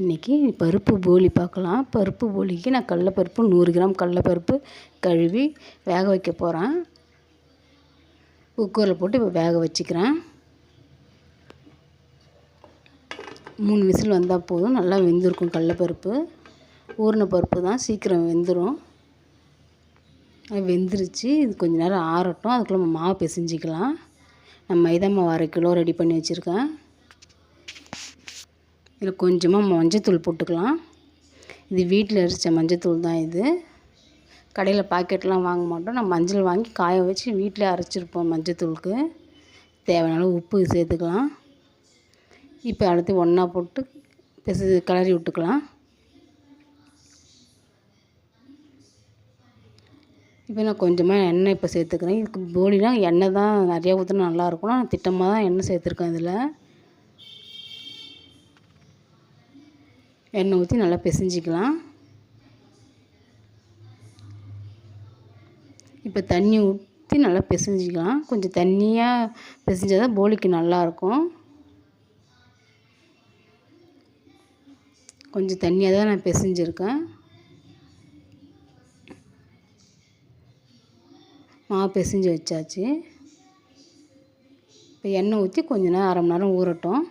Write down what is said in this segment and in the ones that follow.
இன்றைக்கி பருப்பு போலி பார்க்கலாம். பருப்பு போலிக்கு நான் கடலப்பருப்பு 100 கிராம் கடலப்பருப்பு கழுவி வேக வைக்க போகிறேன். குக்கரில் போட்டு இப்போ வேக வச்சுக்கிறேன். 3 விசில் வந்தால் போதும். நல்லா வெந்திருக்கும். கடலப்பருப்பு ஊறின பருப்பு தான், சீக்கிரம் வெந்துடும். வெந்துருச்சு. இது கொஞ்சம் நேரம் ஆறட்டும். அதுக்குள்ளே நம்ம மாவு பிசைஞ்சிக்கலாம். நான் மைதா மாவு 1/2 கிலோ ரெடி பண்ணி வச்சுருக்கேன். இதில் கொஞ்சமாக மஞ்சத்தூள் போட்டுக்கலாம். இது வீட்டில் அரைச்ச மஞ்சத்தூள் தான். இது கடையில் பாக்கெட்லாம் வாங்க மாட்டோம். நம்ம மஞ்சள் வாங்கி காய வச்சு வீட்டிலே அரைச்சிருப்போம். மஞ்சத்தூளுக்கு தேவையான உப்பு சேர்த்துக்கலாம். இப்போ அடுத்து ஒன்றா போட்டு கிளறி விட்டுக்கலாம். இப்போ நான் கொஞ்சமாக எண்ணெய் இப்போ சேர்த்துக்கிறேன். இதுக்கு போலினா எண்ணெய் தான் நிறையா ஊற்றினா நல்லாயிருக்கும். நான் திட்டமாக தான் எண்ணெய் சேர்த்துருக்கேன். இதில் எண்ணெய் ஊற்றி நல்லா பிசைஞ்சிக்கலாம். இப்போ தண்ணி ஊற்றி நல்லா பிசைஞ்சிக்கலாம். கொஞ்சம் தண்ணியாக பிசைஞ்சால் தான் போலிக்கு நல்லாயிருக்கும். கொஞ்சம் தண்ணியாக தான் நான் பிசைஞ்சிருக்கேன். மாவு பிசைஞ்சு வச்சாச்சு. இப்போ எண்ணெய் ஊற்றி கொஞ்ச நேரம் 1/2 மணி நேரம் ஊறட்டும்.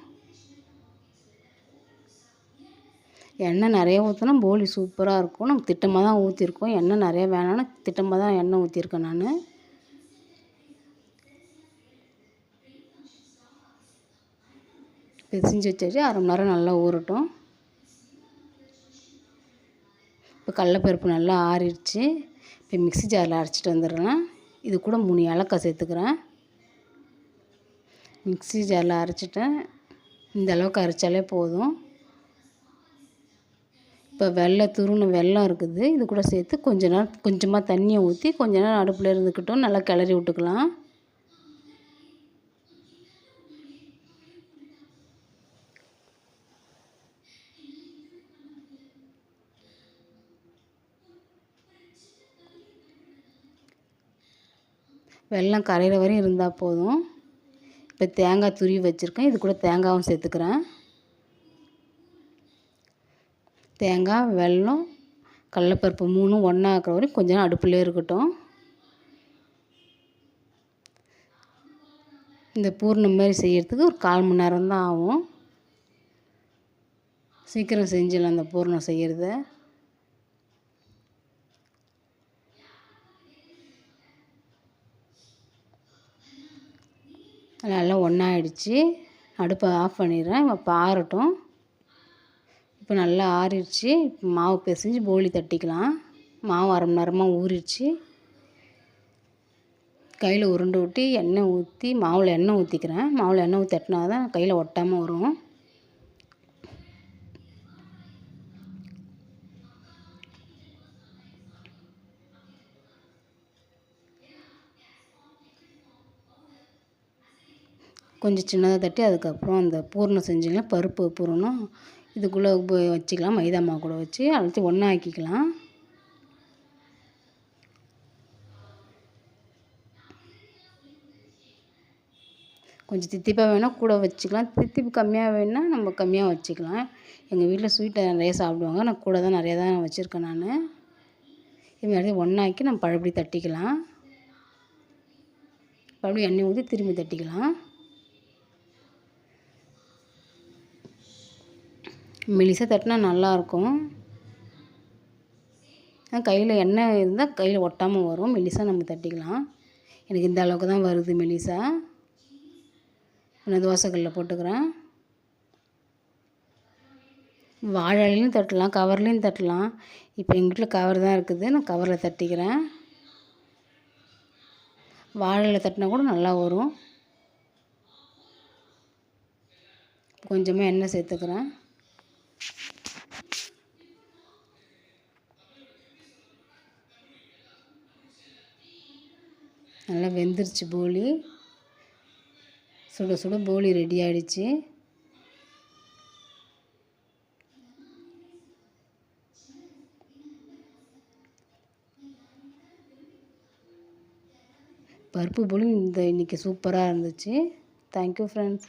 எண்ணெய் நிறைய ஊற்றினா போலி சூப்பராக இருக்கும். நம்ம திட்டமாக தான் ஊற்றிருக்கோம். எண்ணெய் நிறைய வேணாம்னா திட்டமாக தான் எண்ணெய் ஊற்றிருக்கேன் நான். பிசைஞ்சு வச்சாச்சு. 1/2 மணி நேரம் நல்லா ஊறட்டும். இப்போ கடலப்பருப்பு நல்லா ஆறிடுச்சு. இப்போ மிக்ஸி ஜாரில் அரைச்சிட்டு வந்துடுறேன். இது கூட 3 ஏலக்காய் சேர்த்துக்கிறேன். மிக்ஸி ஜாரில் அரைச்சிட்டேன். இந்த அளவுக்கு அரைச்சாலே போதும். இப்போ துருவின வெல்லம் இருக்குது. இது கூட சேர்த்து கொஞ்சமாக தண்ணியை ஊற்றி கொஞ்ச நேரம் அடுப்பில் இருந்துக்கிட்டோம். நல்லா கிளறி விட்டுக்கலாம். வெல்லம் கரையிற வரையும் இருந்தால் போதும். இப்போ தேங்காய் துருவி வச்சுருக்கேன். இது கூட தேங்காயும் சேர்த்துக்கிறேன். தேங்காய், வெல்லம், கடலப்பருப்பு 3 ஒன்றா ஆக்கிற வரையும் கொஞ்ச நேரம் அடுப்புலேயே இருக்கட்டும். இந்த பூர்ணம் மாதிரி செய்கிறதுக்கு ஒரு 1/4 மணி நேரம் தான் ஆகும். சீக்கிரம் செஞ்சிடலாம் அந்த பூர்ணம் செய்கிறத. நல்லா ஒன்றாயிடுச்சு. அடுப்பை ஆஃப் பண்ணிடுறேன். இப்போ ஆறட்டும். இப்போ நல்லா ஆறிடுச்சு. இப்போ மாவு பிசைஞ்சு போலி தட்டிக்கலாம். மாவு 1/2 மணி நேரமாக ஊறிடுச்சு. கையில் உருண்டை விட்டு எண்ணெய் ஊற்றி மாவில் எண்ணெய் ஊற்றிக்கிறேன். மாவில் எண்ணெய் ஊற்றி தட்டினா தான் கையில் ஒட்டாமல் வரும். கொஞ்சம் சின்னதாக தட்டி அதுக்கப்புறம் அந்த பூர்ணம் செஞ்சிங்கன்னா பருப்பு பூரணம் இதுக்குள்ளே வச்சுக்கலாம். மைதா மாவு கூட வச்சு அழுத்தி ஒன்றா ஆக்கிக்கலாம். கொஞ்சம் தித்திப்பாக வேணால் கூட வச்சுக்கலாம். தித்திப்பு கம்மியாக வேணுன்னா நம்ம கம்மியாக வச்சுக்கலாம். எங்கள் வீட்டில் ஸ்வீட்டை நிறைய சாப்பிடுவாங்க. நான் கூட தான் நிறையா தான் வச்சுருக்கேன் நான். இது மாதிரி ஒன்றாக்கி நம்ம பழப்படி தட்டிக்கலாம். மறுபடியும் எண்ணெய் ஊற்றி திரும்பி தட்டிக்கலாம். மெலிசாக தட்டினா நல்லாயிருக்கும். கையில் எண்ணெய் இருந்தால் கையில் ஒட்டாமல் வரும். மெலிசாக நம்ம தட்டிக்கலாம். எனக்கு இந்த அளவுக்கு தான் வருது மெலிசா. நான் தோசைக்கல்லில் போட்டுக்கிறேன். வாழையிலையும் தட்டலாம், கவர்லேயும் தட்டலாம். இப்போ எங்கள் வீட்டில் கவர் தான் இருக்குது. நான் கவரில் தட்டிக்கிறேன். வாழையில் தட்டினா கூட நல்லா வரும். கொஞ்சமாக எண்ணெய் சேர்த்துக்கிறேன். நல்லா வெந்துருச்சு போலி. சுட சுட போலி ரெடி ஆகிடுச்சு. பருப்பு போலி இன்றைக்கி சூப்பராக இருந்துச்சு. Thank you friends.